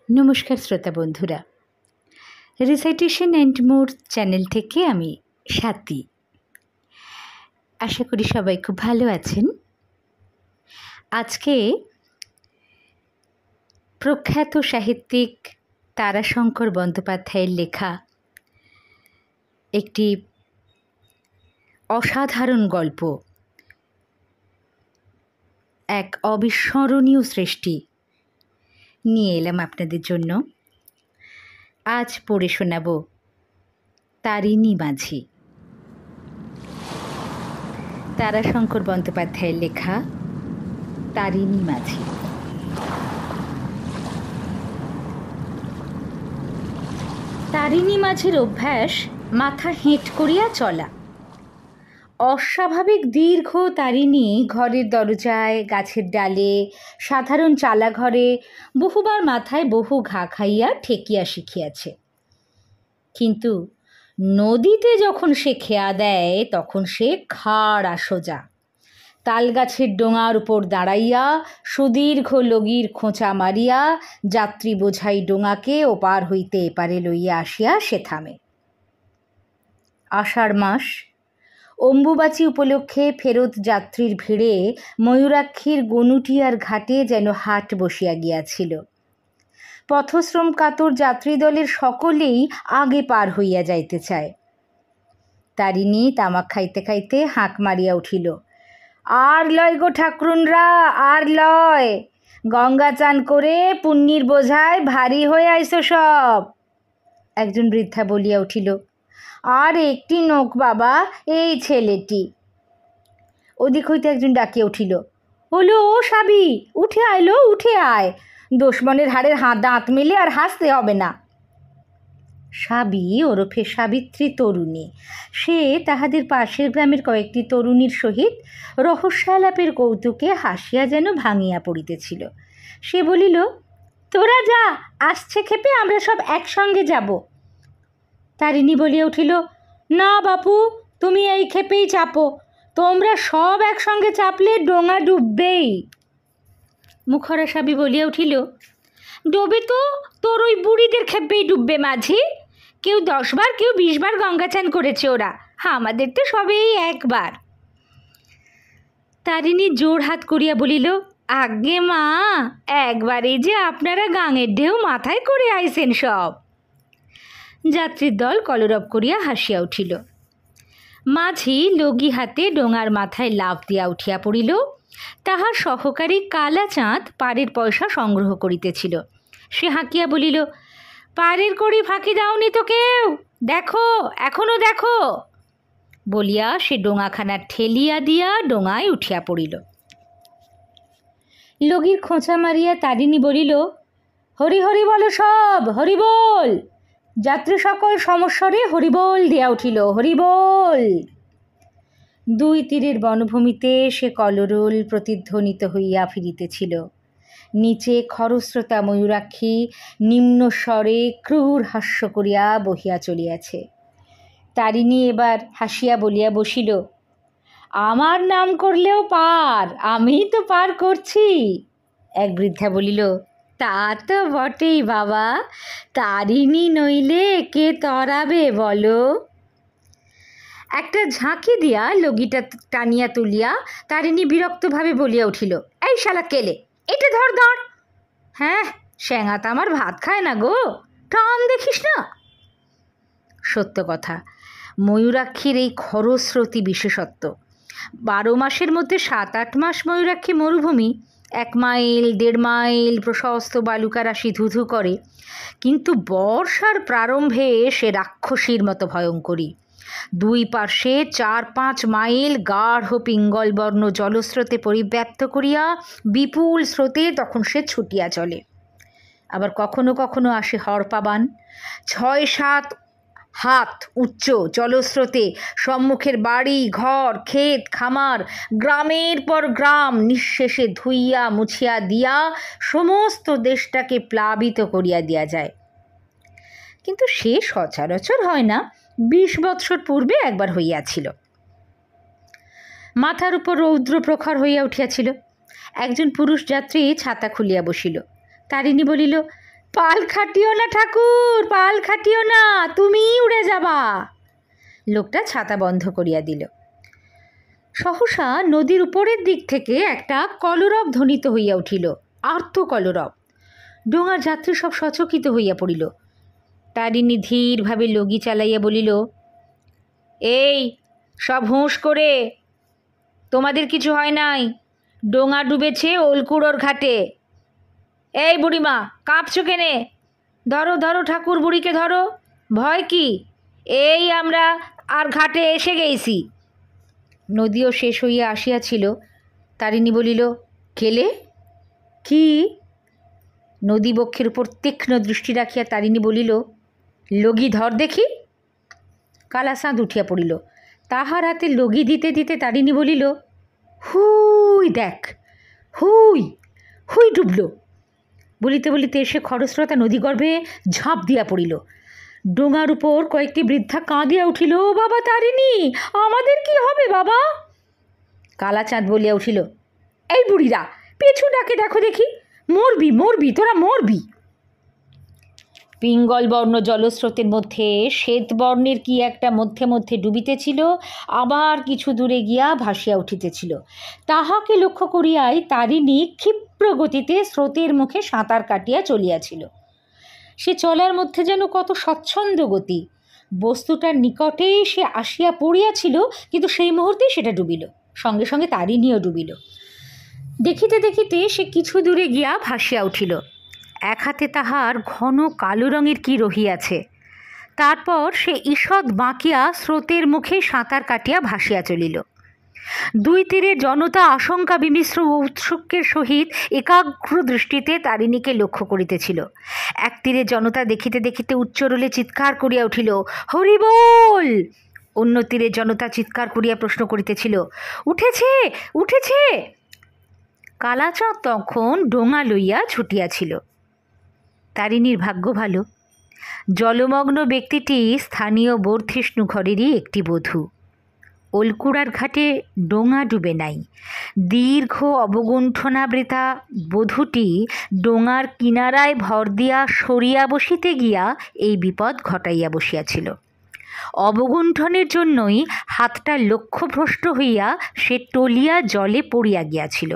নমস্কার শ্রোতা বন্ধুরা, রিসাইটেশন অ্যান্ড মোর চ্যানেল থেকে আমি স্বাতী। আশা করি সবাই খুব ভালো আছেন। আজকে প্রখ্যাত সাহিত্যিক তারাশঙ্কর বন্দ্যোপাধ্যায়ের লেখা একটি অসাধারণ গল্প, এক অবিস্মরণীয় সৃষ্টি নিয়ে এলাম আপনাদের জন্য। আজ পড়ে শোনাব তারিণী মাঝি। তারাশঙ্কর বন্দ্যোপাধ্যায়ের লেখা তারিণী মাঝি। তারিণী মাঝির অভ্যাস মাথা হেঁট করিয়া চলা। অস্বাভাবিক দীর্ঘ তারিণী ঘরের দরজায়, গাছের ডালে, সাধারণ চালাঘরে বহুবার মাথায় বহু ঘা খাইয়া ঠেকিয়া শিখিয়াছে। কিন্তু নদীতে যখন সে খেয়া দেয় তখন সে খাড়া সোজা। তালগাছের ডোঙার উপর দাঁড়াইয়া সুদীর্ঘ লগির খোঁচা মারিয়া যাত্রী বোঝাই ডোঙাকে ওপার হইতে এপারে লইয়া আসিয়া সে থামে। আষাঢ় মাস, অম্বুবাচী উপলক্ষে ফেরত যাত্রীর ভিড়ে ময়ূরাক্ষীর গনুটিয়ার ঘাটে যেন হাট বসিয়া গিয়াছিল। পথশ্রম কাতর যাত্রীদলের সকলেই আগে পার হইয়া যাইতে চায়। তারিণী তামাক খাইতে খাইতে হাঁক মারিয়া উঠিল, আর লয় গো ঠাকুরুনরা, আর লয়, গঙ্গা চান করে পুণ্যির বোঝায় ভারী হয়ে আইসো সব। একজন বৃদ্ধা বলিয়া উঠিল, আর একটি নোক বাবা, এই ছেলেটি। ওদিক হইতে একজন ডাকিয়া উঠিল, হলো ও সাবি, উঠে আইলো, উঠে আয়, দোষমনের হাড়ের দাঁত মেলে আর হাসতে হবে না। সাবি ওরফে সাবিত্রী তরুণী, সে তাহাদের পাশের গ্রামের কয়েকটি তরুণীর সহিত রহস্যালাপের কৌতুকে হাসিয়া যেন ভাঙিয়া পড়িতেছিল। সে বলিল, তোরা যা, আসছে ক্ষেপে আমরা সব একসঙ্গে যাব। তারিণী বলিয়া উঠিল, না বাপু, তুমি এই ক্ষেপেই চাপো, তোমরা সব একসঙ্গে চাপলে ডোঙা ডুববেই। মুখরা সাবি বলিয়া উঠিল, ডোবে তো তোর ওই বুড়িদের ক্ষেপেই ডুববে মাঝি। কেউ 10 বার, কেউ 20 বার গঙ্গা চান করেছে ওরা, আমাদের তো সবেই একবার। তারিণী জোর হাত করিয়া বলিল, আজ্ঞে মা, একবারেই যে আপনারা গাঙের ঢেউ মাথায় করে আইসেন সব। যাত্রীর দল কলরব করিয়া হাসিয়া উঠিল। মাঝি লগি হাতে ডোঙার মাথায় লাফ দিয়া উঠিয়া পড়িল। তাহার সহকারী কালাচাঁদ পারের পয়সা সংগ্রহ করিতেছিল। সে হাঁকিয়া বলিল, পারের কড়ি ফাঁকি দাওনি তো কেউ, দেখো, এখনো দেখো, বলিয়া সে ডোঙাখানা ঠেলিয়া দিয়া ডোঙায় উঠিয়া পড়িল। লগির খোঁচা মারিয়া তারিণী বলিল, হরি হরি বলো সব, হরি বল। যাত্রী সকল সমস্বরে হরিবোল দিয়া উঠিল, হরিবোল। 2 তীরের বনভূমিতে সে কলরোল প্রতিধ্বনিত হইয়া ফিরিতেছিল। নিচে খরস্রোতা ময়ূরাক্ষী নিম্নস্বরে ক্রূর হাস্য করিয়া বহিয়া চলিয়াছে। তারিণী এবার হাসিয়া বলিয়া বসিল, আমার নাম করলেও পার, আমি তো পার করছি। এক বৃদ্ধা বলিল, তা তো বটেই বাবা, তারিণী নইলে কে তরাবে বলো। একটা ঝাঁকি দিয়া লগিটা টানিয়া তুলিয়া তারিণী বিরক্তভাবে বলিয়া উঠিল, এই শালা কেলে, এটা ধর ধর। হ্যাঁ, শ্যাঙাত আমার ভাত খায় না গো, টান দেখিস না। সত্য কথা, ময়ূরাক্ষীর এই খরস্রোতী বিশেষত্ব। 12 মাসের মধ্যে 7-8 মাস ময়ূরাক্ষী মরুভূমি, 1 মাইল 1.5 মাইল প্রশস্ত বালুকা রাশি ধুধু করে, কিন্তু বর্ষার প্রারম্ভে সে রাক্ষসীর মতো ভয়ঙ্করী। 2 পার্শ্বে 4-5 মাইল গাঢ় পিঙ্গলবর্ণ জলস্রোতে পরিব্যাপ্ত করিয়া বিপুল স্রোতে তখন সে ছুটিয়া চলে। আবার কখনো কখনো আসে হরপাবান, 6-7 হাত উচ্চ জলস্রোতে সম্মুখের বাড়ি ঘর ক্ষেত খামার গ্রামের পর গ্রাম নিঃশেষে ধুইয়া মুছিয়া দিয়া সমস্ত দেশটাকে প্লাবিত করিয়া দিয়া যায়। কিন্তু সে সচরাচর হয় না, 20 বৎসর পূর্বে একবার হইয়াছিল। মাথার উপর রৌদ্র প্রখর হইয়া উঠিয়াছিল। একজন পুরুষ যাত্রী ছাতা খুলিয়া বসিল। তারিণী বলিল, পাল খাটিও না ঠাকুর, পাল খাটিও না, তুমিই উড়ে যাবা। লোকটা ছাতা বন্ধ করিয়া দিল। সহসা নদীর উপরের দিক থেকে একটা কলরব ধ্বনিত হইয়া উঠিল, আর্ত কলরব। ডোঙার যাত্রী সব সচকিত হইয়া পড়িল। তারিণী ধীরভাবে লগি চালাইয়া বলিল, এই সব হুঁশ করে, তোমাদের কিছু হয় নাই, ডোঙা ডুবেছে ওলকুড়োর ঘাটে। এই বুড়িমা, কাঁপছো কেনে? ধরো ধরো ঠাকুর বুড়িকে ধরো, ভয় কি? এই আমরা আর ঘাটে এসে গেছি। নদীও শেষ হইয়া আসিয়াছিল। তারিণী বলিল, খেলে কি? নদী বক্ষের উপর তীক্ষ্ণ দৃষ্টি রাখিয়া তারিণী বলিল, লগি ধর দেখি। কালাচাঁদ উঠিয়া পড়িল। তাহার হাতে লগি দিতে দিতে তারিণী বলিল, হুই দেখ, হুই হুই ডুবল। বলিতে বলিতে সে খরস্রোতা নদীগর্ভে ঝাঁপ দিয়া পড়িল। ডোঙার উপর কয়েকটি বৃদ্ধা কাঁদিয়া উঠিল, ও বাবা তারিণী, আমাদের কি হবে বাবা? কালাচাঁদ বলিয়া উঠিল, এই বুড়িরা, পেছু ডাকে দেখো দেখি, মরবি মরবি, তোরা মরবি। পিঙ্গল বর্ণ জলস্রোতের মধ্যে শ্বেতবর্ণের কি একটা মধ্যে মধ্যে ডুবিতেছিল, আবার কিছু দূরে গিয়া ভাসিয়া উঠিতেছিল। তাহাকে লক্ষ্য করিয়াই তারিণী ক্ষিপ্র গতিতে স্রোতের মুখে সাঁতার কাটিয়া চলিয়াছিল। সে চলার মধ্যে যেন কত স্বচ্ছন্দ গতি। বস্তুটার নিকটেই সে আসিয়া পড়িয়াছিল, কিন্তু সেই মুহূর্তেই সেটা ডুবিল, সঙ্গে সঙ্গে তারিণীও ডুবিল। দেখিতে দেখিতে সে কিছু দূরে গিয়া ভাসিয়া উঠিল। এক হাতে তাহার ঘন কালো রঙের কি রহিয়াছে। তারপর সে ঈষৎ বাঁকিয়া স্রোতের মুখে সাঁতার কাটিয়া ভাসিয়া চলিল। দুই তীরে জনতা আশঙ্কা বিমিশ্র ঔৎসুক্যের সহিত একাগ্র দৃষ্টিতে তারিণীকে লক্ষ্য করিতেছিল। এক তীরে জনতা দেখিতে দেখিতে উচ্চরোলে চিৎকার করিয়া উঠিল, হরিবোল! অন্য তীরে জনতা চিৎকার করিয়া প্রশ্ন করিতেছিল, উঠেছে উঠেছে! কালাচাঁদ তখন ডোঙা লইয়া ছুটিয়াছিল। তারিণীর ভাগ্য ভালো। জলমগ্ন ব্যক্তিটি স্থানীয় বর্ধিষ্ণু ঘরেরই একটি বধূ। ওলকুড়ার ঘাটে ডোঙা ডুবে নাই। দীর্ঘ অবগুণ্ঠনাবৃতা বধূটি ডোঙার কিনারায় ভর দিয়া সরিয়া বসিতে গিয়া এই বিপদ ঘটাইয়া বসিয়াছিল। অবগুণ্ঠনের জন্যই হাতটা লক্ষ্যভ্রষ্ট হইয়া সে টলিয়া জলে পড়িয়া গিয়াছিল।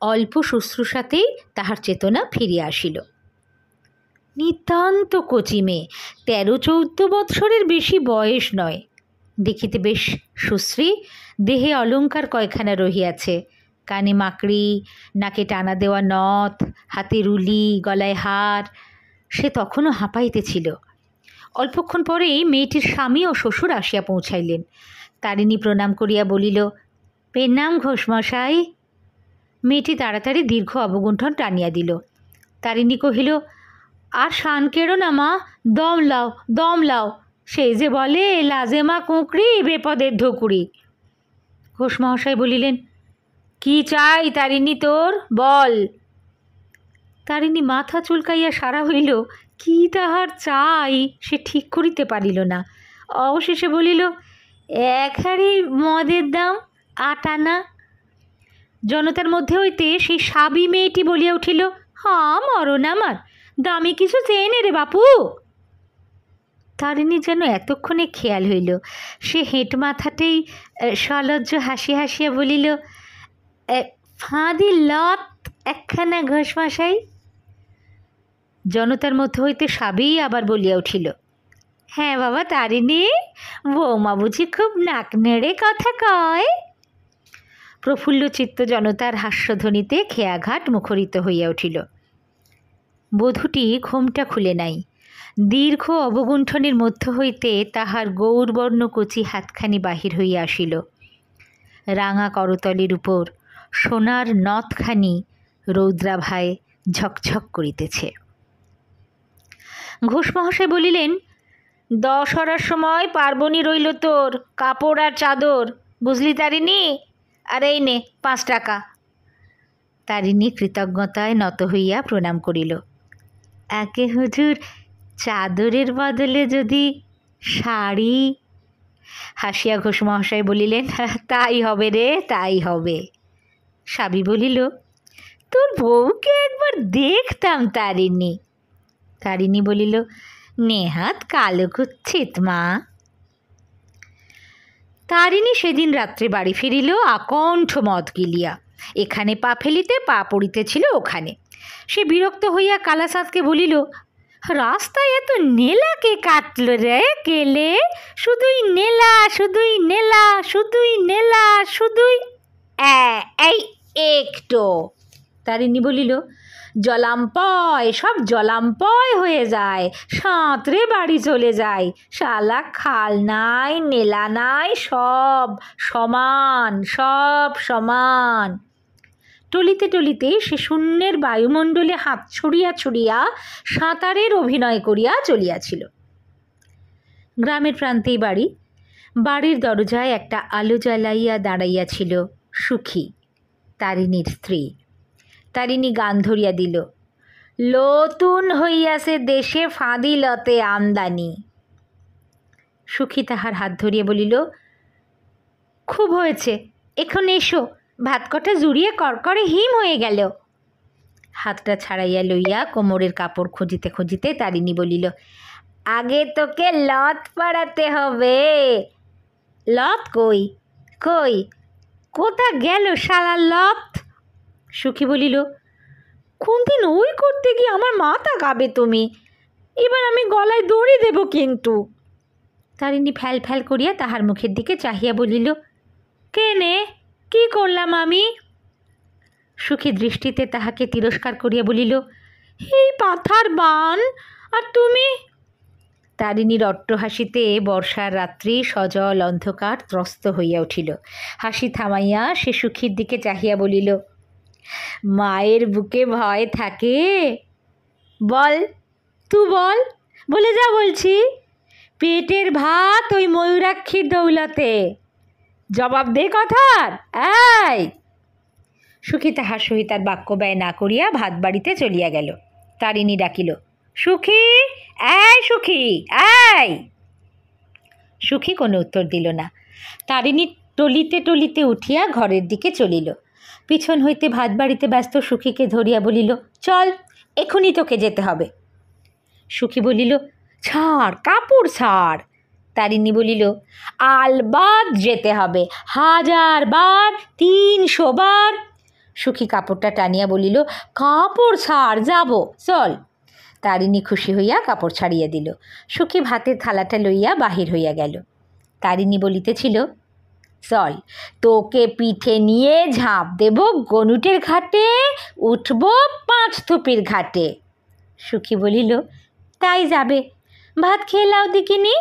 অল্প শুশ্রূষাতেই তাহার চেতনা ফিরিয়া আসিল। নিতান্ত কচি মেয়ে, 13-14 বৎসরের বেশি বয়স নয়। দেখিতে বেশ সুশ্রী, দেহে অলঙ্কার কয়খানা রহিয়াছে, কানে মাকড়ি, নাকে টানা দেওয়া নথ, হাতে রুলি, গলায় হার। সে তখনও হাঁপাইতেছিল। অল্পক্ষণ পরেই মেয়েটির স্বামী ও শ্বশুর আসিয়া পৌঁছাইলেন। তারিণী প্রণাম করিয়া বলিল, প্রণাম ঘোষমশাই। মেয়েটি তাড়াতাড়ি দীর্ঘ অবগুণ্ঠন টানিয়া দিল। তারিণী কহিল, আর শান কেড়ো না মা, দম লাও দম লাও, সেই যে বলে লাজেমা কুঁকড়ি বেপদের ধুকুড়ি। ঘোষমহাশয় বলিলেন, কি চাই তারিণী তোর, বল। তারিণী মাথা চুলকাইয়া সারা হইল, কি তাহার চাই সে ঠিক করিতে পারিল না। অবশেষে বলিল, 1 হাঁড়ি মদের দাম 8 আনা। জনতার মধ্যে হইতে সেই সাবি মেয়েটি বলিয়া উঠিল, হ্যাঁ মরণ আমার, দামি কিছু চেয়ে নে রে বাপু। তারিণী যেন এতক্ষণে খেয়াল হইল। সে হেঁট মাথাতেই সলজ্জ হাসিয়া হাসিয়া বলিল, ফাঁদি লত 1 খানা ঘোষমশাই। জনতার মধ্যে হইতে সাবি আবার বলিয়া উঠিল, হ্যাঁ বাবা তারিণী, বৌমা বুঝি খুব নাক নেড়ে কথা কয়। প্রফুল্ল চিত্ত জনতার হাস্যধ্বনিতে খেয়াঘাট মুখরিত হইয়া উঠিল। বধূটি ঘোমটা খুলে নাই। দীর্ঘ অবগুণ্ঠনের মধ্য হইতে তাহার গৌরবর্ণ কচি হাতখানি বাহির হইয়া আসিল। রাঙা করতলের উপর সোনার নথখানি রৌদ্রাভায় ঝকঝক করিতেছে। ঘোষমহাশয় বলিলেন, 10 হরার সময় পার্বণী রইল তোর কাপড় আর চাদর, বুঝলি তারিণী? আর এই নে 5 টাকা। তারিণী কৃতজ্ঞতায় নত হইয়া প্রণাম করিল। আগে হুজুর, চাদরের বদলে যদি শাড়ি। হাসিয়া ঘোষমহাশয় বলিলেন, তাই হবে রে, তাই হবে। সাবি বলিল, তোর বউকে একবার দেখতাম তারিণী। তারিণী বলিল, নেহাত কালো কুচ্ছিত মা। তারিণী সেদিন রাত্রে বাড়ি ফিরিল আকণ্ঠ মদ গিলিয়া। এখানে পা ফেলিতে পা পড়িতেছিল ওখানে। সে বিরক্ত হইয়া কালাসাদকে বলিল, রাস্তায় এত নেলা কে কাটল রে কেলে? শুধুই নেলা, শুধুই নেলা, শুধুই নেলা, শুধুই। এই একটু। তারিণী বলিল, জলাম্পয়, সব জলাম্পয় হয়ে যায়, সাঁতরে বাড়ি চলে যায়। শালা খাল নাই, নেলা নাই, সব সমান, সব সমান। টলিতে টলিতে সে শূন্যের বায়ুমণ্ডলে হাত ছড়িয়া ছড়িয়া সাঁতারের অভিনয় করিয়া চলিয়াছিল। গ্রামের প্রান্তেই বাড়ি। বাড়ির দরজায় একটা আলো জ্বালাইয়া দাঁড়াইয়াছিল সুখী, তারিণীর স্ত্রী। তারিণী গান ধরিয়া দিল, নতুন হইয়াছে দেশে ফাঁদিলতে আমদানি। সুখী তাহার হাত ধরিয়া বলিল, খুব হয়েছে, এখন এসো, ভাত কটা জুড়িয়ে করকরে হিম হয়ে গেল। হাতটা ছাড়াইয়া লইয়া কোমরের কাপড় খুঁজিতে খুঁজিতে তারিণী বলিল, আগে তোকে লত পাড়াতে হবে। লত কই কই, কোথা গেল শালা লত? সুখী বলিল, কোন দিন ওই করতে গিয়ে আমার মাথা খাবে তুমি, এবার আমি গলায় দড়ি দেব কিন্তু। তারিণী ফ্যাল ফ্যাল করিয়া তাহার মুখের দিকে চাহিয়া বলিল, কেনে, কি করলাম আমি? সুখী দৃষ্টিতে তাহাকে তিরস্কার করিয়া বলিল, এই পাথার বান, আর তুমি? তারিণীর অট্ট হাসিতে বর্ষার রাত্রি সজল অন্ধকার ত্রস্ত হইয়া উঠিল। হাসি থামাইয়া সে সুখীর দিকে চাহিয়া বলিল, মায়ের বুকে ভয় থাকে? বল, তুই বল, বলে যা বলছি। পেটের ভাত ওই ময়ূরাক্ষীর দৌলতে, জবাব দে কথার। এই। সুখী তাহার সহিত আর বাক্য ব্যয় না করিয়া ভাত বাড়িতে চলিয়া গেল। তারিণী ডাকিল, সুখী, এই সুখী, এই। সুখী কোনো উত্তর দিল না। তারিণী টলিতে টলিতে উঠিয়া ঘরের দিকে চলিল। পিছন হইতে ভাত বাড়িতে ব্যস্ত সুখীকে ধরিয়া বলিল, চল, এখনই তোকে যেতে হবে। সুখী বলিল, ছাড়, কাপড় ছাড়। তারিণী বলিল, আলবাদ যেতে হবে, 1000 বার, 300 বার। সুখী কাপড়টা টানিয়া বলিল, কাপড় ছাড়, যাব, চল। তারিণী খুশি হইয়া কাপড় ছাড়িয়া দিল। সুখী ভাতের থালাটা লইয়া বাহির হইয়া গেল। তারিণী বলিতেছিল, চল, তোকে পিঠে নিয়ে ঝাঁপ দেব গনুটের ঘাটে, উঠব 5 থুপির ঘাটে। সুখী বলিল, তাই যাবে, ভাত খেয়ে লাও দিকিনি।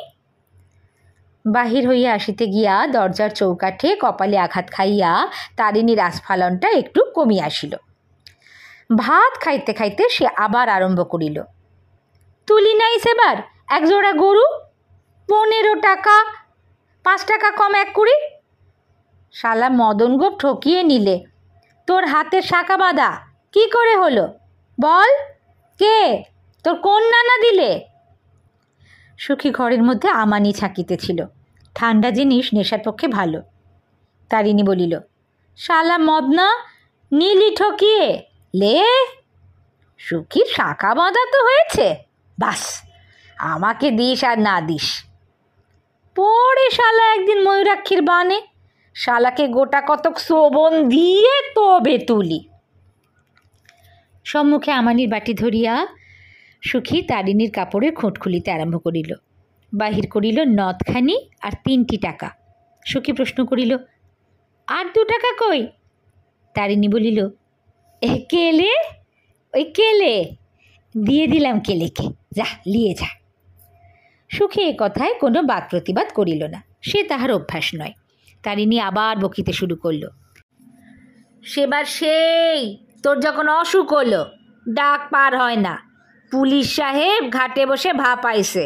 বাহির হইয়া আসিতে গিয়া দরজার চৌকাঠে কপালে আঘাত খাইয়া তারিণীর আস্ফালনটা একটু কমিয়া আসিল। ভাত খাইতে খাইতে সে আবার আরম্ভ করিল, তুলি নাই সেবার 1 জোড়া গরু, 15 টাকা, 5 টাকা কম 1 কুড়ি। শালা মদন গোপ ঠকিয়ে নিলে, তোর হাতের শাঁকা বাঁধা কি করে হলো বল? কে তোর কোন নানা দিলে? সুখী ঘরের মধ্যে আমানি ছাকিতেছিল। ঠান্ডা জিনিস নেশার পক্ষে ভালো। তারিণী বলিল, শালা মদনা, নীলি ঠকিয়ে লে। সুখীর শাঁকা বাঁধা তো হয়েছে, বাস, আমাকে দিস আর না দিস। পরে শালা একদিন ময়ূরাক্ষীর বানে, শালাকে গোটা কতক শোভন দিয়ে তবে তুলি। সম্মুখে আমানির বাটি ধরিয়া সুখী তারিণীর কাপড়ের খোঁট খুলিতে আরম্ভ করিল। বাহির করিল নথখানি আর 3টি টাকা। সুখী প্রশ্ন করিল, আর 2 টাকা কই? তারিণী বলিল, কেলে, ওই কেলে দিয়ে দিলাম কেলেকে, যা লিয়ে যা। সুখী এ কথায় কোনো বাদ প্রতিবাদ করিল না, সে তাহার অভ্যাস নয়। তারিণী আবার বকিতে শুরু করল, সেবার সেই তোর যখন অসুখ হলো, ডাক পার হয় না, পুলিশ সাহেব ঘাটে বসে ভাপাইছে।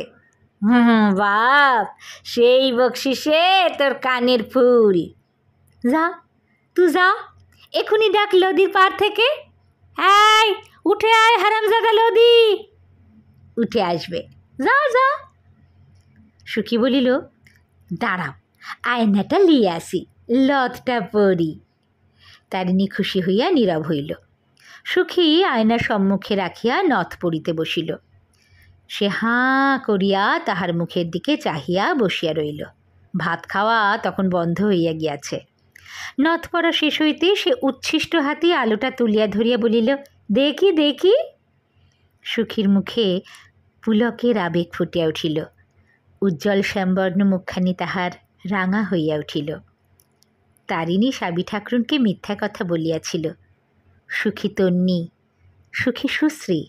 বাপ, সেই বকশিসে তোর কানের ফুল। যা, তুই যা, এখনই ডাক লদির পার থেকে। এই উঠে আয় হারামজাদা লদি। উঠে আসবে, যা যা। সুখী বলিল, দাঁড়াও, আয়নাটা লিয়ে আসি, লতটা পড়ি। তারিণী খুশি হইয়া নীরব হইল। সুখী আয়নার সম্মুখে রাখিয়া নথ পড়িতে বসিল। সে হাঁ করিয়া তাহার মুখের দিকে চাহিয়া বসিয়া রইল। ভাত খাওয়া তখন বন্ধ হইয়া গিয়াছে। নথ পড়া শেষ হইতে সে উচ্ছিষ্ট হাতে আলোটা তুলিয়া ধরিয়া বলিল, দেখি দেখি। সুখীর মুখে পুলকের আবেগ ফুটিয়া উঠিল। উজ্জ্বল শ্যামবর্ণ মুখখানি তাহার রাঙা হইয়া উঠিল। তারিণী সাবি ঠাকরুনকে মিথ্যা কথা বলিয়াছিল। সুখী তন্নী, সুখী সুশ্রী,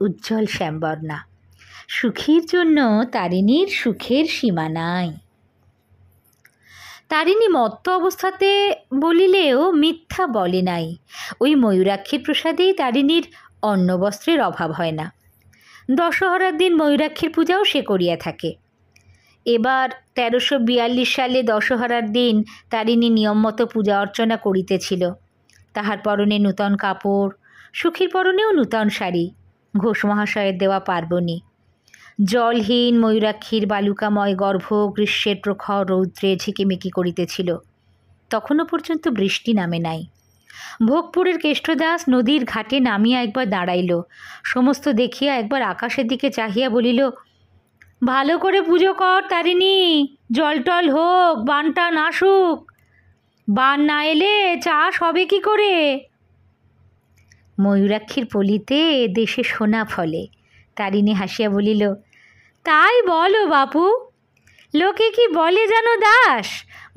উজ্জ্বল শ্যামবর্ণা। সুখীর জন্য তারিণীর সুখের সীমা নাই। তারিণী মত্ত অবস্থাতে বলিলেও মিথ্যা বলে নাই। ওই ময়ূরাক্ষীর প্রসাদেই তারিণীর অন্নবস্ত্রের অভাব হয় না। দশহরার দিন ময়ূরাক্ষীর পূজাও সে করিয়া থাকে। এবার 1342 সালে দশহরার দিন তারিণী নিয়মমতো পূজা অর্চনা করিতেছিল। তাহার পরনে নূতন কাপড়, সুখীর পরনেও নূতন শাড়ি, ঘোষ মহাশয়ের দেওয়া পার্বণী। জলহীন ময়ূরাক্ষীর বালুকাময় গর্ভ গ্রীষ্মের প্রখর রৌদ্রে ঝিকিমিকি করিতেছিল। তখনও পর্যন্ত বৃষ্টি নামে নাই। ভোগপুরের কেষ্টদাস নদীর ঘাটে নামিয়া একবার দাঁড়াইল। সমস্ত দেখিয়া একবার আকাশের দিকে চাহিয়া বলিল, ভালো করে পুজো কর তারিণী, জল টল হোক, বানটা আসুক। বান না এলে চাষ হবে কি করে? ময়ূরাক্ষীর পলিতে দেশে সোনা ফলে। তারিণী হাসিয়া বলিল, তাই বলো বাপু। লোকে কি বলে জানো দাস?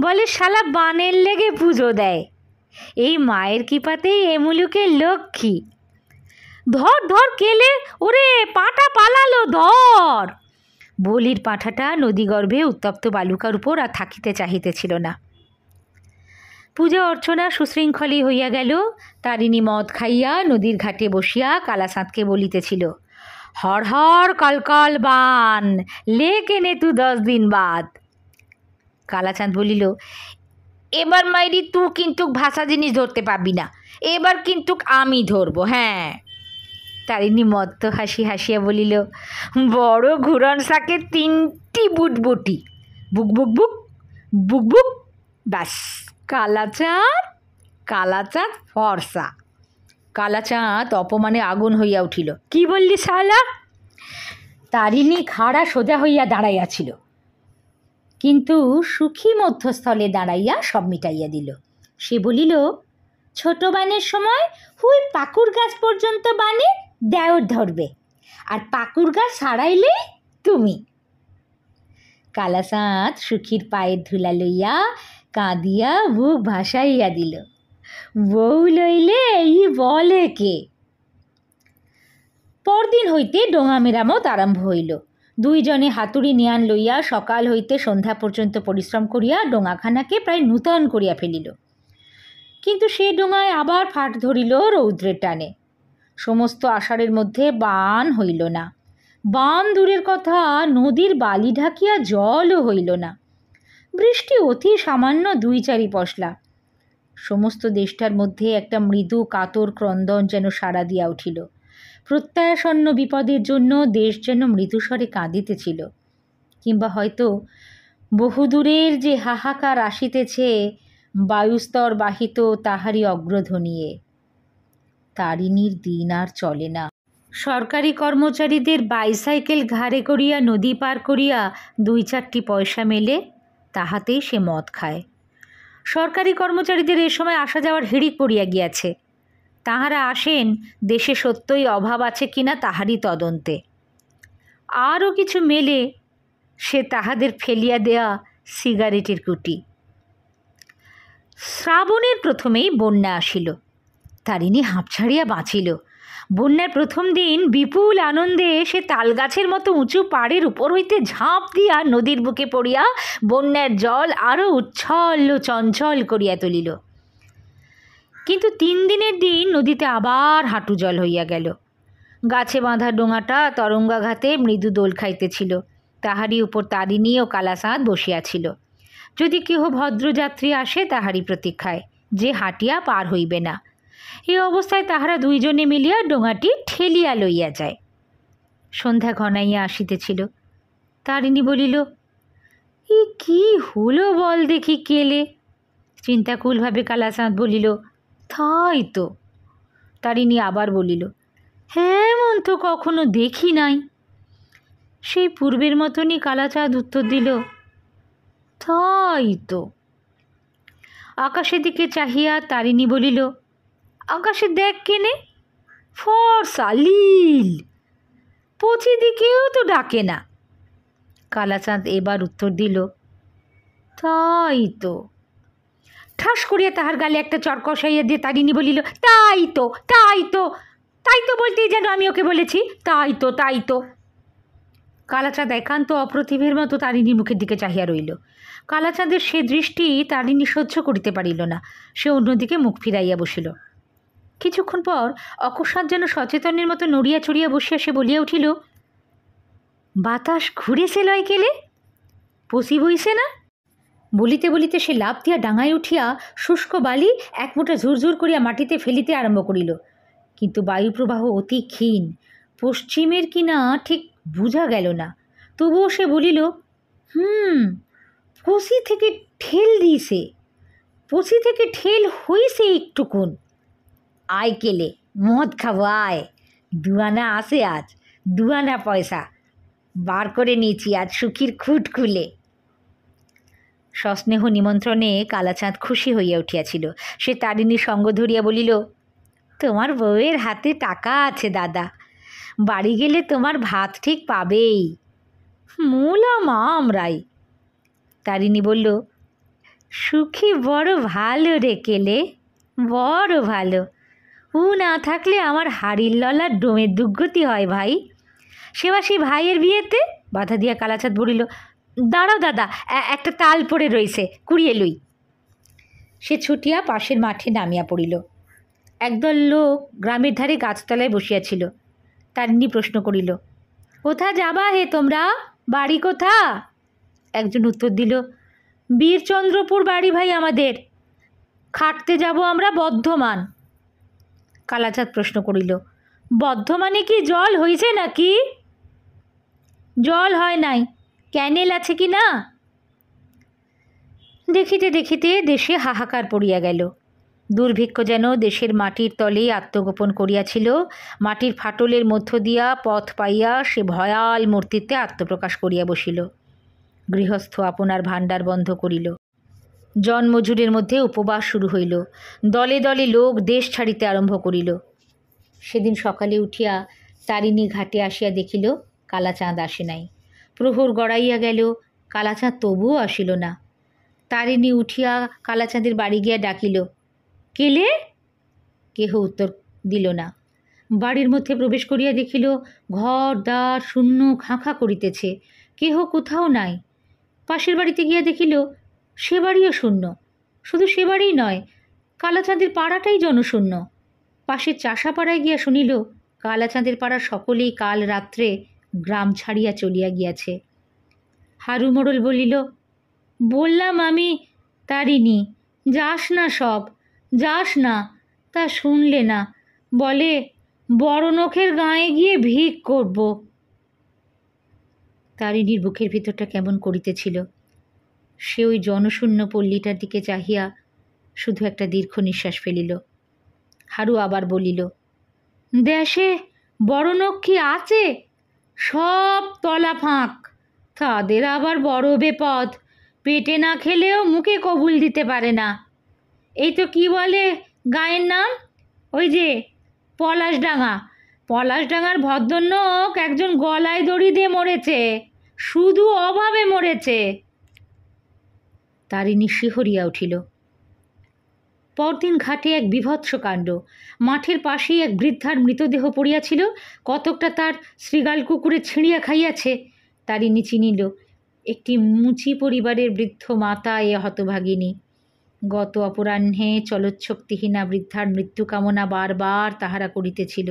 বলে শালা বানের লেগে পুজো দেয়। এই মায়ের কৃপাতেই এ মুলুকের লক্ষ্মী। ধর ধর কেলে, ওরে পাঁঠা পালালো, ধর। বলির পাঁঠাটা নদীগর্ভে উত্তপ্ত বালুকার উপর আর থাকিতে চাহিতেছিল না। পূজা অর্চনা সুশৃঙ্খলই হইয়া গেল। তারিণী মদ খাইয়া নদীর ঘাটে বসিয়া কালাচাঁদকে বলিতেছিল, হর হর কলকল বান, লেকে নে তু 10 দিন বাদ। কালাচাঁদ বলিল, এবার মাইরি তুই কিন্তু ভাষা জিনিস ধরতে পারবি না, এবার কিন্তু আমি ধরবো। হ্যাঁ। তারিণী মত্ত হাসি হাসিয়া বলিল, বড় ঘুরন শাকে 3টি বুটবুটি, বুক বুক বুক, বুক বুক, ব্যাস। কালাচাঁদ, কালাচাঁদ ফর্সা। কালাচাঁদ অপমানে আগুন হইয়া উঠিল। কি বললি শালা? তারিণী খাড়া সোজা হইয়া দাঁড়াইয়াছিল, কিন্তু সুখী মধ্যস্থলে দাঁড়াইয়া সব মিটাইয়া দিল। সে বলিল, ছোট বানের সময় হুই পাকুর গাছ পর্যন্ত বানে দেওর ধরবে, আর পাকুর গাছ ছাড়াইলে তুমি। কালাচাঁদ সুখীর পায়ের ধুলা লইয়া কাঁদিয়া বুক ভাসাইয়া দিল। বউ লইলে এই বলে কে? পরদিন হইতে ডোঙা মেরামত আরম্ভ হইল। দুইজনে হাতুড়ি নিয়ান লইয়া সকাল হইতে সন্ধ্যা পর্যন্ত পরিশ্রম করিয়া ডোঙাখানাকে প্রায় নূতন করিয়া ফেলিল। কিন্তু সে ডোঙায় আবার ফাট ধরিল রৌদ্রের টানে। সমস্ত আষাঢ়ের মধ্যে বান হইল না। বান দূরের কথা, নদীর বালি ঢাকিয়া জলও হইল না। বৃষ্টি অতি সামান্য 2-4 পশলা। সমস্ত দেশটার মধ্যে একটা মৃদু কাতর ক্রন্দন যেন সাড়া দিয়া উঠিল। প্রত্যয়াসন্ন বিপদের জন্য দেশ যেন মৃদুস্বরে কাঁদিতেছিল, কিংবা হয়তো বহুদূরের যে হাহাকার আসিতেছে বায়ুস্তর বাহিত তাহারই অগ্রধ্বনিয়ে। তারিণীর দিন আর চলে না। সরকারি কর্মচারীদের বাইসাইকেল ঘাড়ে করিয়া নদী পার করিয়া 2-4টি পয়সা মেলে, তাহাতেই সে মদ খায়। সরকারি কর্মচারীদের এ সময় আসা যাওয়ার হিড়িক পড়িয়া গিয়াছে। তাহারা আসেন দেশে সত্যই অভাব আছে কিনা তাহারই তদন্তে। আরও কিছু মেলে, সে তাহাদের ফেলিয়া দেয়া সিগারেটের কুটি। শ্রাবণের প্রথমেই বন্যা আসিল। তারিণী হাঁপ ছাড়িয়া বাঁচিল। বন্যার প্রথম দিন বিপুল আনন্দে সে তালগাছের মতো উঁচু পাড়ের উপর হইতে ঝাঁপ দিয়া নদীর বুকে পড়িয়া বন্যার জল আরও উচ্ছল ও চঞ্চল করিয়া তুলিল। কিন্তু 3 দিনের দিন নদীতে আবার হাঁটু জল হইয়া গেল। গাছে বাঁধা ডোঙাটা তরঙ্গাঘাতে মৃদু দোল খাইতেছিল। তাহারই উপর তারিণী ও কালাচাঁদ বসিয়াছিল। যদি কেহ ভদ্রযাত্রী আসে তাহারই প্রতীক্ষায়, যে হাঁটিয়া পার হইবে না। এই অবস্থায় তাহারা দুইজনে মিলিয়া ডোঙাটি ঠেলিয়া লইয়া যায়। সন্ধ্যা ঘনাইয়া আসিতেছিল। তারিণী বলিল, ই কি হলো বল দেখি কেলে? চিন্তাকুলভাবে কালাচাঁদ বলিল, তাই তো। তারিণী আবার বলিল, হ্যাঁ মন তো কখনো দেখি নাই। সেই পূর্বের মতনই কালাচাঁদ উত্তর দিল, তাই তো। আকাশের দিকে চাহিয়া তারিণী বলিল, আকাশে দেখ কেনে, ফর্সা লীল, পচি দিকেও তো ডাকে না। কালাচাঁদ এবার উত্তর দিল, তাই তো। ঠাস করিয়া তাহার গালে একটা চর কষাইয়া দিয়ে তারিণী বলিল, তাই তো, তাই তো, তাই তো বলতেই যেন আমি ওকে বলেছি, তাই তো, তাই তো। কালাচাঁদ একান্ত অপ্রতিভের মতো তারিণীর মুখের দিকে চাহিয়া রইল। কালাচাঁদের সে দৃষ্টি তারিণী সহ্য করিতে পারিল না। সে অন্যদিকে মুখ ফিরাইয়া বসিল। কিছুক্ষণ পর অকস্মাৎ যেন সচেতনের মতো নড়িয়া চড়িয়া বসিয়া সে বলিয়া উঠিল, বাতাস ঘুরেছে লয় কেলে, পশি বইছে না। বলিতে বলিতে সে লাফ দিয়া ডাঙায় উঠিয়া শুষ্ক বালি এক মুঠা ঝুরঝুর করিয়া মাটিতে ফেলিতে আরম্ভ করিল। কিন্তু বায়ুপ্রবাহ অতি ক্ষীণ, পশ্চিমের কিনা ঠিক বুঝা গেল না। তবুও সে বলিল, পশি থেকে ঠেল দিয়েছে, পশি থেকে ঠেল হইছে একটুকুন। আয় কেলে, মদ খাবো আয়, 2 আনা আসে আজ, 2 আনা পয়সা বার করে নিয়েছি আজ সুখীর খুঁট খুলে। সস্নেহ নিমন্ত্রণে কালাচাঁদ খুশি হইয়া উঠিয়াছিল। সে তারিণীর সঙ্গ ধরিয়া বলিল, তোমার বউয়ের হাতে টাকা আছে দাদা, বাড়ি গেলে তোমার ভাত ঠিক পাবেই, মূলা মা আমরাই। তারিণী বলল, সুখী বড় ভালো রে কেলে, বড় ভালো। ও না থাকলে আমার হাড়ির ললার ডোমের দুর্গতি হয় ভাই। সেবাসী ভাইয়ের বিয়েতে, বাধা দিয়া কালাচাঁদ বলিল, দাঁড়াও দাদা, একটা তাল পড়ে রইছে, কুড়িয়ে লই। সে ছুটিয়া পাশের মাঠে নামিয়া পড়িল। একদল লোক গ্রামের ধারে গাছতলায় বসিয়াছিল। তারিণী প্রশ্ন করিল, কোথা যাবা হে তোমরা, বাড়ি কোথা? একজন উত্তর দিল, বীরচন্দ্রপুর বাড়ি ভাই আমাদের, খাটতে যাব আমরা বর্ধমান। কালাচাঁদ প্রশ্ন করিল, বর্ধমানে কি জল হইছে নাকি? জল হয় নাই, ক্যানেল আছে কি না? দেখিতে দেখিতে দেশে হাহাকার পড়িয়া গেল। দুর্ভিক্ষ যেন দেশের মাটির তলেই আত্মগোপন করিয়াছিল। মাটির ফাটলের মধ্য দিয়া পথ পাইয়া সে ভয়াল মূর্তিতে আত্মপ্রকাশ করিয়া বসিল। গৃহস্থ আপনার ভাণ্ডার বন্ধ করিল। জনমজুরের মধ্যে উপবাস শুরু হইল। দলে দলে লোক দেশ ছাড়িতে আরম্ভ করিল। সেদিন সকালে উঠিয়া তারিণী ঘাটে আসিয়া দেখিল কালাচাঁদ আসে নাই। প্রহর গড়াইয়া গেল, কালাচাঁদ তবুও আসিল না। তারিণী উঠিয়া কালাচাঁদের বাড়ি গিয়া ডাকিল, কেলে? কেহ উত্তর দিল না। বাড়ির মধ্যে প্রবেশ করিয়া দেখিল ঘর দ্বার শূন্য খাঁ করিতেছে, কেহ কোথাও নাই। পাশের বাড়িতে গিয়া দেখিল সে বাড়িও শূন্য। শুধু সে বাড়ি নয়, কালাচাঁদের পাড়াটাই জনশূন্য। পাশের চাষাপাড়ায় গিয়া শুনিল কালাচাঁদের পাড়ার সকলেই কাল রাত্রে গ্রাম ছাড়িয়া চলিয়া গিয়াছে। হারু মোড়ল বলিল, বললাম আমি তারিণী, যাস না, সব যাস না, তা শুনলে না, বলে বড় নখের গাঁয়ে গিয়ে ভিক করব। তারিণীর বুকের ভিতরটা কেমন করিতেছিল। সে ওই জনশূন্য পল্লীটার দিকে চাহিয়া শুধু একটা দীর্ঘ নিঃশ্বাস ফেলিল। হারু আবার বলিল, দেশে বড় নখ কি আছে? সব তলা ফাঁক, তাদের আবার বড় বেপদ, পেটে না খেলেও মুখে কবুল দিতে পারে না। এই তো কি বলে গায়ের নাম, ওই যে পলাশডাঙ্গা, পলাশডাঙ্গার ভদ্রনোক একজন গলায় দড়ি দিয়ে মরেছে, শুধু অভাবে মরেছে। তারিণী শিহরিয়া উঠিল। পরদিন ঘাটে এক বীভৎস কাণ্ড। মাঠের পাশেই এক বৃদ্ধার মৃতদেহ পড়িয়াছিল, কতকটা তার শ্রীগাল কুকুরে ছিঁড়িয়া খাইয়াছে। তারিণী চিনিল একটি মুচি পরিবারের বৃদ্ধ মাতা এ হতভাগিনী। গত অপরাহ্নে চলচ্ছক্তিহীনা বৃদ্ধার মৃত্যু কামনা বারবার তাহারা করিতেছিল।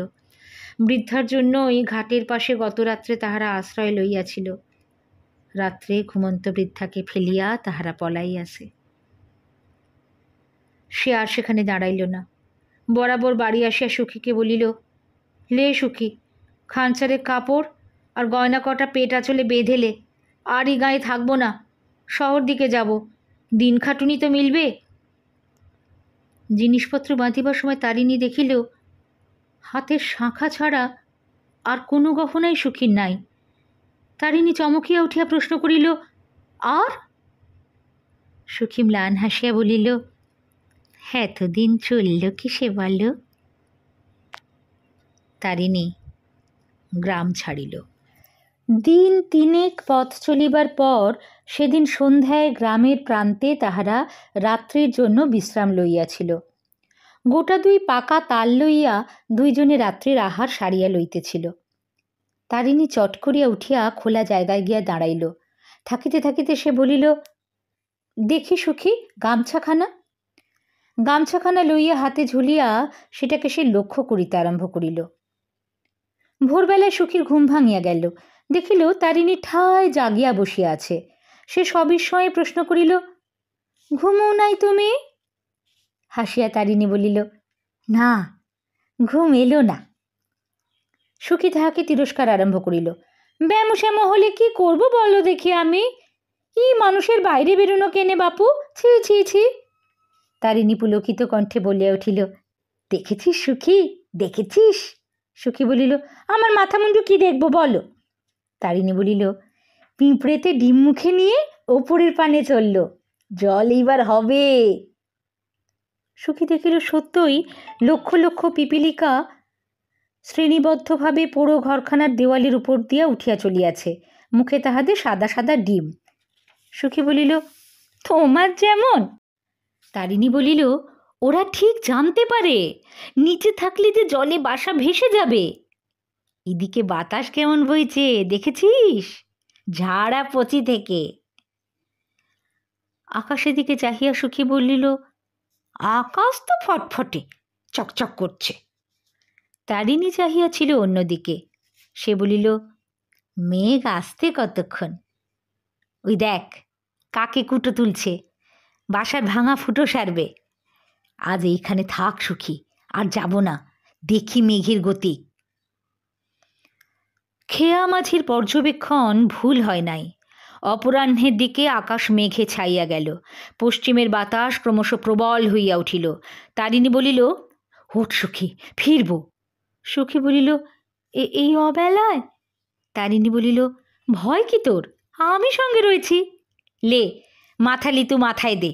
বৃদ্ধার জন্য এই ঘাটের পাশে গত রাত্রে তাহারা আশ্রয় লইয়াছিল। রাত্রে ঘুমন্ত বৃদ্ধাকে ফেলিয়া তাহারা পলাইয়াছে। সে আর সেখানে দাঁড়াইল না। বরাবর বাড়ি আসিয়া সখীকে বলিল, লে সখী, খানচারে কাপড় আর গয়না কটা পেট আঁচলে বেঁধেলে, আর এই গায়ে থাকবো না, শহর দিকে যাব, দিন খাটুনি তো মিলবে। জিনিসপত্র বাঁধিবার সময় তারিণী দেখিল হাতের শাঁখা ছাড়া আর কোনো গহনাই সখীর নাই। তারিণী চমকিয়া উঠিয়া প্রশ্ন করিল, আর? সখী ম্লান হাসিয়া বলিল, এতদিন চলল কিসে বলো? তারিণী গ্রাম ছাড়িল। দিন তিনেক পথ চলিবার পর সেদিন সন্ধ্যায় গ্রামের প্রান্তে তাহারা রাত্রির জন্য বিশ্রাম লইয়াছিল। গোটা 2 পাকা তাল লইয়া দুইজনে রাত্রির আহার সারিয়া লইতেছিল। তারিণী চট করিয়া উঠিয়া খোলা জায়গায় গিয়া দাঁড়াইল। থাকিতে থাকিতে সে বলিল, দেখি সখী গামছাখানা। গামছাখানা লইয়া হাতে ঝুলিয়া সেটাকে সে লক্ষ্য করিতে আরম্ভ করিল। ভোরবেলায় সখীর ঘুম ভাঙিয়া গেল। দেখিল তারিণী ঠায় জাগিয়া বসিয়া আছে। সে সবিস্ময়ে প্রশ্ন করিল, ঘুমও নাই তুমি? হাসিয়া তারিণী বলিল, না, ঘুম এলো না। সখী তাহাকে তিরস্কার আরম্ভ করিল, ব্যামোশ্যাম হলে কি করব বলো দেখি আমি? ই মানুষের বাইরে বেরোনো কেনে বাপু, ছি ছি ছি। তারিণী পুলকিত কণ্ঠে বলিয়া উঠিল, দেখেছিস সখী, দেখেছিস? সখী বলিল, আমার মাথা মুন্ডু কি দেখব বলো? তারিণী বলিল, পিঁপড়েতে ডিম মুখে নিয়ে ওপরের পানে চলল, জল এইবার হবে। সখী দেখিল সত্যই লক্ষ লক্ষ পিপিলিকা শ্রেণীবদ্ধভাবে পোড়ো ঘরখানার দেওয়ালের উপর দিয়া উঠিয়া চলিয়াছে, মুখে তাহাদের সাদা সাদা ডিম। সখী বলিল, তোমার যেমন? তারিণী বলিল, ওরা ঠিক জানতে পারে নিচে থাকলে যে জলে বাসা ভেসে যাবে। এদিকে বাতাস কেমন বইছে দেখেছিস? ঝাড়া পচি থেকে। আকাশের দিকে চাহিয়া সখী বলিল, আকাশ তো ফটফটে চকচক করছে। তারিণী চাহিয়া ছিল অন্যদিকে। সে বলিল, মেঘ আসতে কতক্ষণ? ওই দেখ কাকে কুটো তুলছে, বাসার ভাঙা ফুটো সারবে। আজ এইখানে থাক সখী, আর যাব না, দেখি মেঘের গতি। খেয়া মাঝির পর্যবেক্ষণ ভুল হয় নাই। অপরাহ্নের দিকে আকাশ মেঘে ছাইয়া গেল। পশ্চিমের বাতাস ক্রমশ প্রবল হইয়া উঠিল। তারিণী বলিল, ওঠ সখী, ফিরব। সখী বলিল, এই অবেলায়? তারিণী বলিল, ভয় কি তোর? আমি সঙ্গে রয়েছি। লে মাথা লিতু মাথায় দে,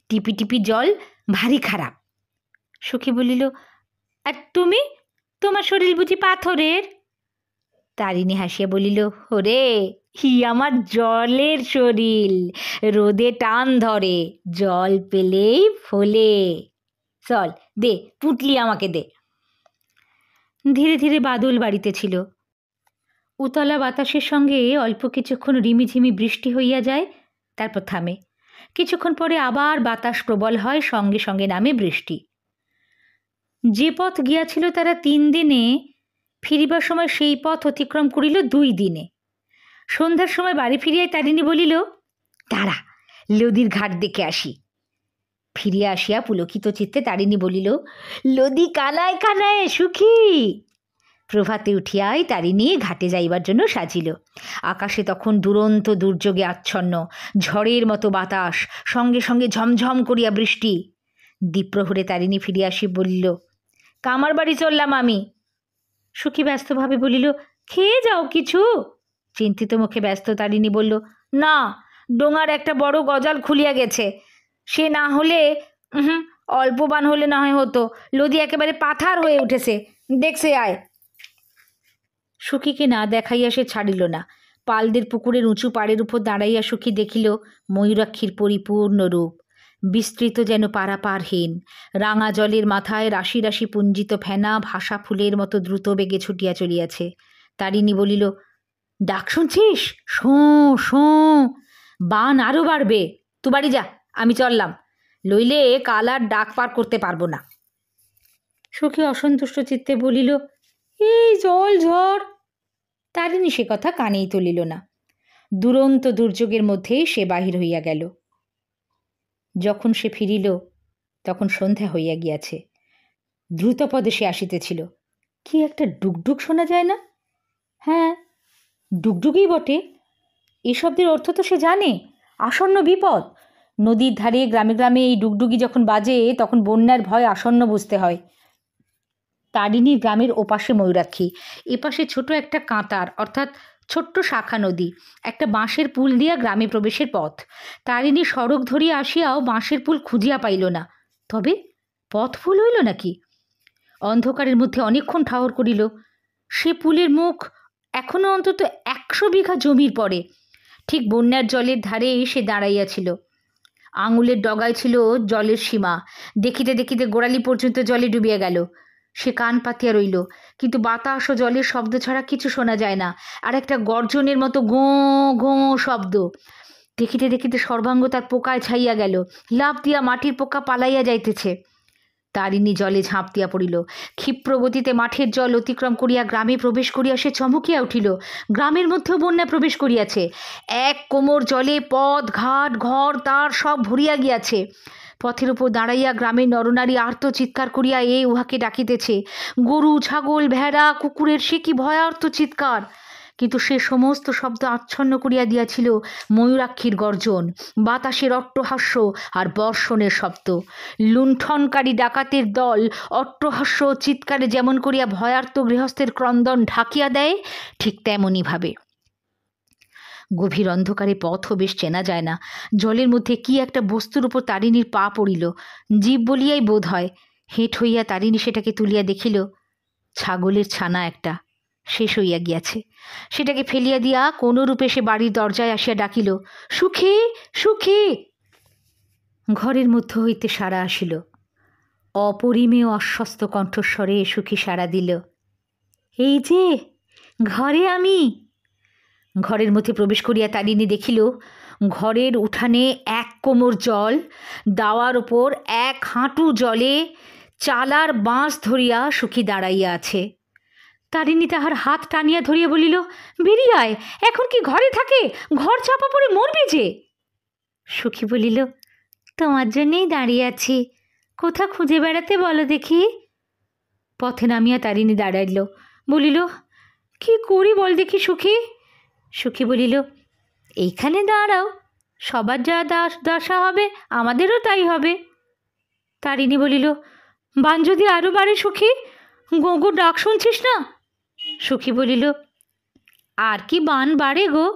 টিপি টিপি জল ভারী খারাপ। সখী বলিল, আর তুমি, তোমার শরীর বুঝি পাথরের? তারিণী হাসিয়া বলিল, ওরে হি আমার জলের শরীর, রোদে টান ধরে, জল পেলেই ফোলে। চল দে পুটলি আমাকে দে। ধীরে ধীরে বাদল বাড়িতেছিল। উতলা বাতাসের সঙ্গে অল্প কিছুক্ষণ রিমিঝিমি বৃষ্টি হইয়া যায়, তারপর থামে। কিছুক্ষণ পরে আবার বাতাস প্রবল হয়, সঙ্গে সঙ্গে নামে বৃষ্টি। যে পথ গিয়াছিল তারা 3 দিনে, ফিরিবার সময় সেই পথ অতিক্রম করিল 2 দিনে। সন্ধ্যার সময় বাড়ি ফিরিয়াই তারিণী বলিল, দাঁড়া লদির ঘাট দেখে আসি। ফিরিয়া আসিয়া পুলকিত চিত্তে তারিণী বলিল, লদি কানায় কানায় সুখী। প্রভাতে উঠিয়াই তারিণী ঘাটে যাইবার জন্য সাজিল। আকাশে তখন দুরন্ত দুর্যোগে আচ্ছন্ন, ঝড়ের মতো বাতাস, সঙ্গে সঙ্গে ঝমঝম করিয়া বৃষ্টি। দ্বীপ্রহরে তারিণী ফিরিয়া আসি বলিল, কামার বাড়ি চললাম আমি। সুখী ব্যস্তভাবে বলিল, খেয়ে যাও কিছু। চিন্তিত মুখে ব্যস্ত তারিণী বলল, না, ডোঙার একটা বড় গজাল খুলিয়া গেছে, সে না হলে অল্প বান হলে না হয় হতো, লদি একেবারে পাথার হয়ে উঠেছে, দেখছে আয়। সখীকে না দেখাইয়া সে ছাড়িল না। পালদের পুকুরের উঁচু পাড়ের উপর দাঁড়াইয়া সখী দেখিল ময়ূরাক্ষীর পরিপূর্ণ রূপ, বিস্তৃত যেন পারাপারহীন। রাঙা জলের মাথায় রাশি রাশি পুঞ্জিত ফেনা ভাসা ফুলের মতো দ্রুত বেগে ছুটিয়া চলিয়াছে। তারিণী বলিল, ডাক শুনছিস? শোঁ শোঁ, বান আরও বাড়বে। তুই বাড়ি যা, আমি চললাম, লইলে কাল আর ডাক পার করতে পারবো না। সখী অসন্তুষ্ট চিত্তে বলিল, এই জল ঝড়। তারিণী সে কথা কানেই তুলিল না। দুরন্ত দুর্যোগের মধ্যেই সে বাহির হইয়া গেল। যখন সে ফিরিল তখন সন্ধ্যা হইয়া গিয়াছে। দ্রুতপদে সে আসিতেছিল। কি একটা ডুকডুক শোনা যায় না? হ্যাঁ, ডুকডুকই বটে। এই শব্দের অর্থ তো সে জানে, আসন্ন বিপদ। নদীর ধারে গ্রামে গ্রামে এই ডুগডুগি যখন বাজে তখন বন্যার ভয় আসন্ন বুঝতে হয়। তারিণীর গ্রামের ওপাশে ময়ূরাক্ষী, এপাশে ছোট একটা কাঁটার অর্থাৎ ছোট্ট শাখা নদী, একটা বাঁশের পুল দিয়া গ্রামে প্রবেশের পথ। তারিণী সড়ক ধরিয়া আসিয়াও বাঁশের পুল খুঁজিয়া পাইল না। তবে পথ ভুল হইল নাকি? অন্ধকারের মধ্যে অনেকক্ষণ ঠাহর করিল। সে পুলের মুখ এখনও অন্তত 100 বিঘা জমির পরে। ঠিক বন্যার জলের ধারে সে দাঁড়াইয়াছিল। আঙুলের ডগায় ছিল জলের সীমা। দেখিতে দেখিতে গোড়ালি পর্যন্ত জলে ডুবিয়া গেল। সে কান পাতিয়া রইল, কিন্তু বাতাস ও জলের শব্দ ছাড়া কিছু শোনা যায় না। আর একটা গর্জনের মতো গোঁ গোঁ শব্দ। দেখিতে দেখিতে সর্বাঙ্গ তার পোকায় ছাইয়া গেল। লাফ দিয়া মাটির পোকা পালাইয়া যাইতেছে। তারিণী জলে ঝাঁপ দিয়া পড়িল। ক্ষিপ্র গতিতে মাঠের জল অতিক্রম করিয়া গ্রামে প্রবেশ করিয়া সে চমকিয়া উঠিল। গ্রামের মধ্যেও বন্যা প্রবেশ করিয়াছে। এক কোমর জলে পথ ঘাট ঘর তার সব ভরিয়া গিয়াছে। পথের উপর দাঁড়াইয়া গ্রামের নরনারী আর্ত চিৎকার করিয়া উহাকে ডাকিতেছে। গরু ছাগল ভেড়া কুকুরের সে কি ভয়ার্ত চিৎকার! কিন্তু সে সমস্ত শব্দ আচ্ছন্ন করিয়া দিয়াছিল ময়ূরাক্ষীর গর্জন, বাতাসের অট্টহাস্য আর বর্ষণের শব্দ। লুণ্ঠনকারী ডাকাতের দল অট্টহাস্য চিৎকারে যেমন করিয়া ভয়ার্ত গৃহস্থের ক্রন্দন ঢাকিয়া দেয়, ঠিক তেমনইভাবে। গভীর অন্ধকারে পথও বেশ চেনা যায় না। জলের মধ্যে কি একটা বস্তুর উপর তারিণীর পা পড়িল, জীব বলিয়াই বোধ হয়। হেঁট হইয়া তারিণী সেটাকে তুলিয়া দেখিল, ছাগলের ছানা একটা, শেষ হইয়া গিয়াছে। সেটাকে ফেলিয়া দিয়া কোনো রূপে সে বাড়ির দরজায় আসিয়া ডাকিল, সুখী সুখী। ঘরের মধ্য হইতে সাড়া আসিল। অপরিমেয় অস্বস্ত কণ্ঠস্বরে সুখী সাড়া দিল, এই যে ঘরে আমি। ঘরের মধ্যে প্রবেশ করিয়া তারিণী দেখিল, ঘরের উঠানে 1 কোমর জল, দাওয়ার ওপর 1 হাঁটু জলে চালার বাঁশ ধরিয়া সুখী দাঁড়াইয়া আছে। তারিণী তাহার হাত টানিয়া ধরিয়া বলিল, বেরিয়ে আয়, এখন কি ঘরে থাকে? ঘর চাপা পড়ে মরবি যে। সুখী বলিল, তোমার জন্যেই দাঁড়িয়ে আছি, কোথা খুঁজে বেড়াতে বলো দেখি। পথে নামিয়া তারিণী দাঁড়াইল, বলিল, কি করি বল দেখি সুখী। সুখী বলিল, এইখানে দাঁড়াও, সবার যা দশা হবে আমাদেরও তাই হবে। তারিণী বলিল, বান যদি আরও বাড়ে সুখী, গোগো ডাক শুনছিস না? সুখী বলিল, আর কি বান বাড়ে গো?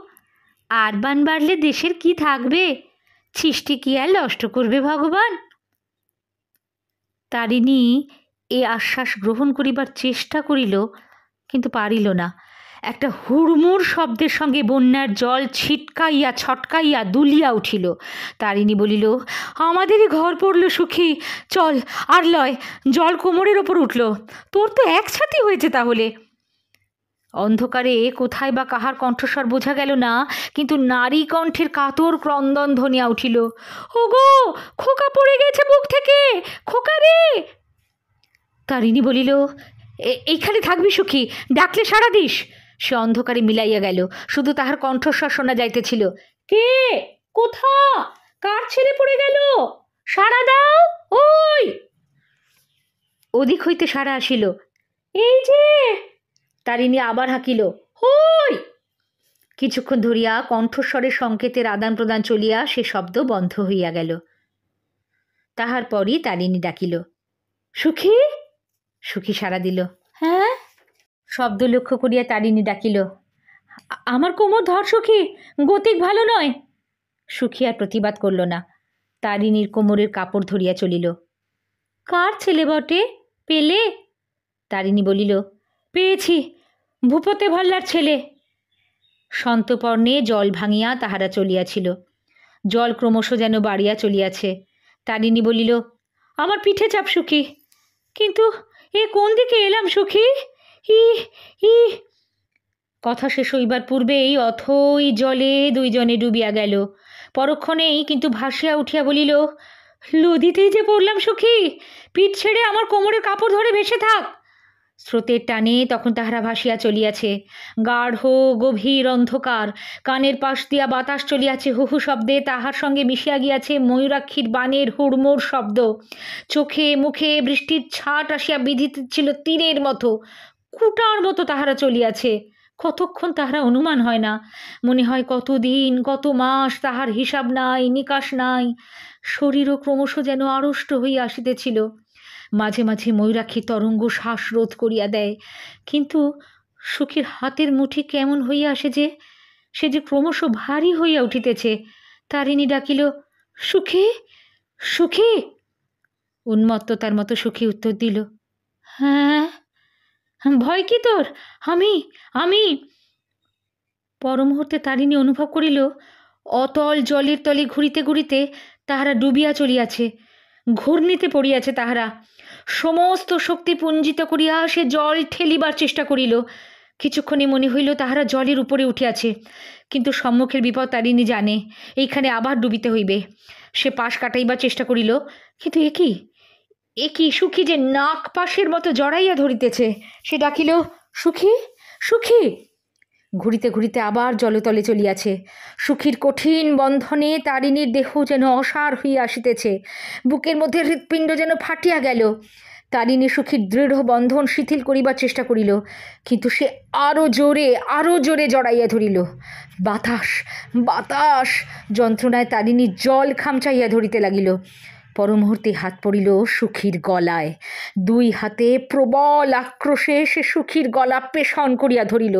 আর বান বাড়লে দেশের কি থাকবে? সৃষ্টি কি আর নষ্ট করবে ভগবান? তারিণী এ আশ্বাস গ্রহণ করিবার চেষ্টা করিল, কিন্তু পারিল না। একটা হুড়মুড় শব্দের সঙ্গে বন্যার জল ছিটকাইয়া ছটকাইয়া দুলিয়া উঠিল। তারিণী বলিল, আমাদেরই ঘর পড়ল সুখী, চল আর লয়, জল কোমরের ওপর উঠল, তোর তো 1 ছাতি হয়েছে তাহলে। অন্ধকারে কোথায় বা কাহার কণ্ঠস্বর বোঝা গেল না, কিন্তু নারী কণ্ঠের কাতর ক্রন্দন ধ্বনিয়া উঠিল, ওগো খোকা পড়ে গেছে বুক থেকে, খোকা রে। তারিণী বলিল, এইখানে থাকবি সুখী, ডাকলে সাড়া দিস। সে অন্ধকারে মিলাইয়া গেল, শুধু তাহার কণ্ঠস্বর শোনা যাইতেছিল, কে, কোথা, কার ছেলে পড়ে গেল, সাড়া দাও, ওই। ওদিক হইতে সাড়া আসিল, এই যে। তারিণী আবার হাঁকিল, হই। কিছুক্ষণ ধরিয়া কণ্ঠস্বরের সংকেতের আদান প্রদান চলিয়া সে শব্দ বন্ধ হইয়া গেল। তাহার পরই তারিণী ডাকিল, সুখী। সুখী সাড়া দিল, হ্যাঁ। শব্দ লক্ষ্য করিয়া তারিণী ডাকিল, আমার কোমর ধর সুখী, গতিক ভালো নয়। সুখী আর প্রতিবাদ করল না, তারিণীর কোমরের কাপড় ধরিয়া চলিল। কার ছেলে বটে, পেলে? তারিণী বলিল, পেয়েছি, ভূপতে ভাল্লার ছেলে। সন্তপর্ণে জল ভাঙিয়া তাহারা চলিয়াছিল। জল ক্রমশ যেন বাড়িয়া চলিয়াছে। তারিণী বলিল, আমার পিঠে চাপ সুখী, কিন্তু এ কোন দিকে এলাম সুখী? ই ই। কথা শেষ হইবার পূর্বেই অথই জলে 2 জনে ডুবিয়া গেল। পরক্ষণেই কিন্তু ভাসিয়া উঠিয়া বলিল, নদীতেই যে পড়লাম সুখী, পিঠ ছেড়ে আমার কোমরের কাপড় ধরে ভেসে থাক। স্রোতের টানে তখন তাহারা ভাসিয়া চলিয়াছে। গাঢ় গভীর অন্ধকার, কানের পাশ দিয়া বাতাস চলিয়াছে হুহু শব্দে, তাহার সঙ্গে মিশিয়া গিয়াছে ময়ূরাক্ষীর বানের হুড়মুড় শব্দ। চোখে মুখে বৃষ্টির ছাট আসিয়া বিঁধিতেছিল তীরের মতো, কুটার মতো তাহারা চলিয়াছে। কতক্ষণ তাহারা অনুমান হয় না, মনে হয় কতদিন কত মাস, তাহার হিসাব নাই নিকাশ নাই। শরীরও ক্রমশ যেন আড়ষ্ট হইয়া আসিতেছিল। মাঝে মাঝে ময়ূরাক্ষী তরঙ্গ শ্বাসরোধ করিয়া দেয়, কিন্তু সুখীর হাতের মুঠি কেমন হইয়া আসে যে, সে যে ক্রমশ ভারী হইয়া উঠিতেছে। তারিণী ডাকিল, সুখী, সুখী। উন্মত্ততার মতো সুখী উত্তর দিল, হ্যাঁ। ভয় কি তোর? আমি আমি পরমুহূর্তে তারিণী অনুভব করিল অতল জলের তলে ঘুরিতে ঘুরিতে তাহারা ডুবিয়া চলিয়াছে, ঘূর্ণিতে পড়িয়াছে তাহারা। সমস্ত শক্তি পুঞ্জিত করিয়া সে জল ঠেলিবার চেষ্টা করিল। কিছুক্ষণে মনে হইল তাহারা জলের উপরে উঠিয়াছে, কিন্তু সম্মুখের বিপদ তারিণী জানে, এইখানে আবার ডুবিতে হইবে। সে পাশ কাটাইবার চেষ্টা করিল, কিন্তু একই সুখী যে নাক পাশের মতো জড়াইয়া ধরিতেছে। সে ডাকিল, সুখী, সুখী। ঘুরিতে ঘুরিতে আবার জলতলে চলিয়াছে। সুখীর কঠিন বন্ধনে তারিণীর দেহ যেন অসার হইয়া আসিতেছে, বুকের মধ্যে হৃৎপিণ্ড যেন ফাটিয়া গেল। তারিণী সুখীর দৃঢ় বন্ধন শিথিল করিবার চেষ্টা করিল, কিন্তু সে আরও জোরে জড়াইয়া ধরিল। বাতাস, বাতাস! যন্ত্রণায় তারিণী জল খামচাইয়া ধরিতে লাগিল। পরমুহূর্তে হাত পড়িল সুখীর গলায়। দুই হাতে প্রবল আক্রোশে সে সুখীর গলা পেষণ করিয়া ধরিল।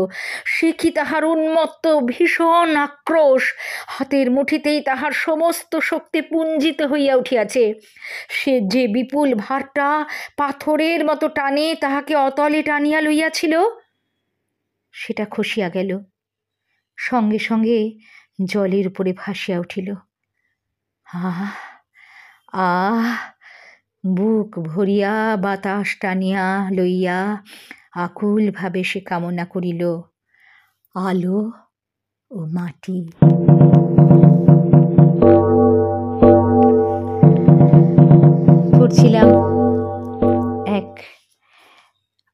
সে কি তাহার উন্মত্ত ভীষণ আক্রোশ! হাতের মুঠিতেই তাহার সমস্ত শক্তি পুঞ্জিত হইয়া উঠিয়াছে। সে যে বিপুল ভারটা পাথরের মতো টানে তাহাকে অতলে টানিয়া লইয়াছিল, সেটা খসিয়া গেল, সঙ্গে সঙ্গে জলের উপরে ভাসিয়া উঠিল। বুক ভরিয়া বাতাস টানিয়া লইয়া আকুলভাবে সে কামনা করিল আলো ও মাটি। পড়ছিলাম এক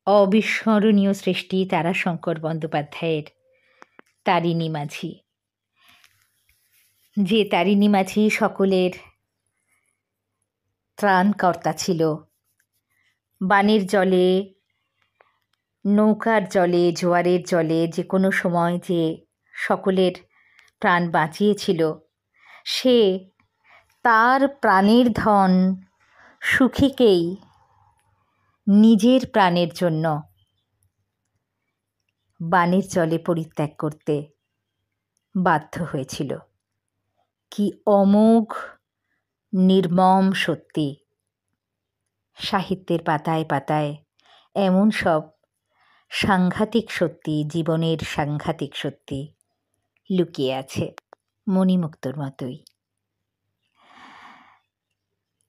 অবিস্মরণীয় সৃষ্টি তারাশঙ্কর বন্দ্যোপাধ্যায়ের তারিণী মাঝি। যে তারিণী মাঝি সকলের ত্রাণকর্তা ছিল। বানের জলে, নৌকার জলে, জোয়ারের জলে যে কোনো সময় যে সকলের প্রাণ বাঁচিয়েছিল, সে তার প্রাণের ধন সুখীকেই নিজের প্রাণের জন্য বানের জলে পরিত্যাগ করতে বাধ্য হয়েছিল। কি অমোঘ নির্মম সত্যি! সাহিত্যের পাতায় পাতায় এমন সব সাংঘাতিক সত্যি, জীবনের সাংঘাতিক সত্যি লুকিয়ে আছে, মণিমুক্তোর মতোই।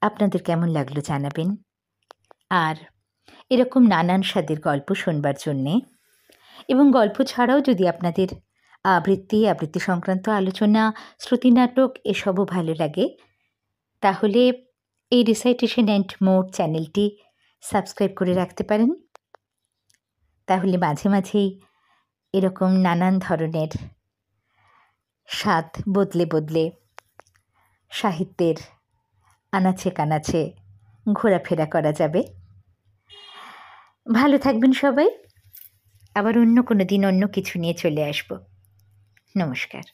আপনাদের কেমন লাগলো জানাবেন। আর এরকম নানান স্বাদের গল্প শুনবার জন্যে, এবং গল্প ছাড়াও যদি আপনাদের আবৃত্তি সংক্রান্ত আলোচনা, শ্রুতিনাটক এসবও ভালো লাগে, তাহলে এই রিসাইটেশন অ্যান্ড মোর চ্যানেলটি সাবস্ক্রাইব করে রাখতে পারেন। তাহলে মাঝে মাঝেই এরকম নানান ধরনের স্বাদ বদলে বদলে সাহিত্যের আনাচে কানাচে ঘোরাফেরা করা যাবে। ভালো থাকবেন সবাই। আবার অন্য কোনো দিন অন্য কিছু নিয়ে চলে আসব। নমস্কার।